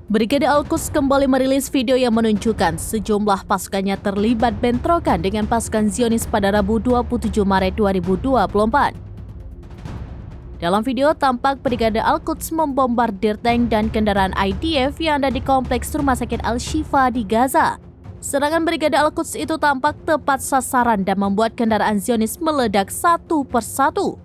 Brigade Al-Quds kembali merilis video yang menunjukkan sejumlah pasukannya terlibat bentrokan dengan pasukan Zionis pada Rabu 27 Maret 2024. Dalam video tampak Brigade Al-Quds membombardir tank dan kendaraan IDF yang ada di kompleks Rumah Sakit Al-Shifa di Gaza. Serangan Brigade Al-Quds itu tampak tepat sasaran dan membuat kendaraan Zionis meledak satu persatu.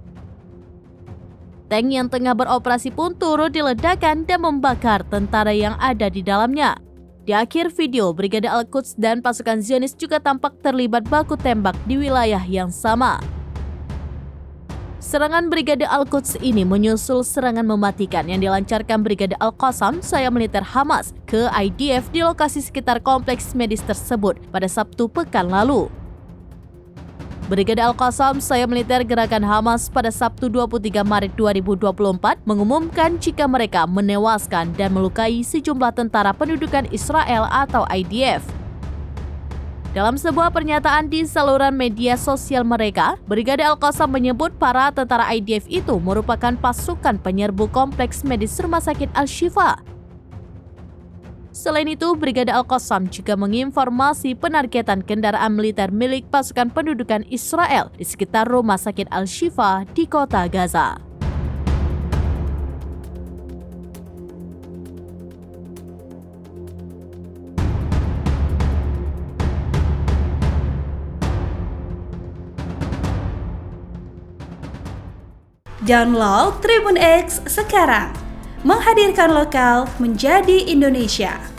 Tank yang tengah beroperasi pun turut diledakkan dan membakar tentara yang ada di dalamnya. Di akhir video, Brigade Al-Quds dan pasukan Zionis juga tampak terlibat baku tembak di wilayah yang sama. Serangan Brigade Al-Quds ini menyusul serangan mematikan yang dilancarkan Brigade Al-Qassam, sayap militer Hamas, ke IDF di lokasi sekitar kompleks medis tersebut pada Sabtu pekan lalu. Brigade Al-Qassam, sayap militer gerakan Hamas pada Sabtu 23 Maret 2024 mengumumkan jika mereka menewaskan dan melukai sejumlah tentara pendudukan Israel atau IDF. Dalam sebuah pernyataan di saluran media sosial mereka, Brigade Al-Qassam menyebut para tentara IDF itu merupakan pasukan penyerbu kompleks medis Rumah Sakit Al-Shifa. Selain itu, Brigade Al-Qassam juga menginformasi penargetan kendaraan militer milik pasukan pendudukan Israel di sekitar Rumah Sakit Al-Shifa di kota Gaza. Download Tribun X sekarang, menghadirkan lokal menjadi Indonesia.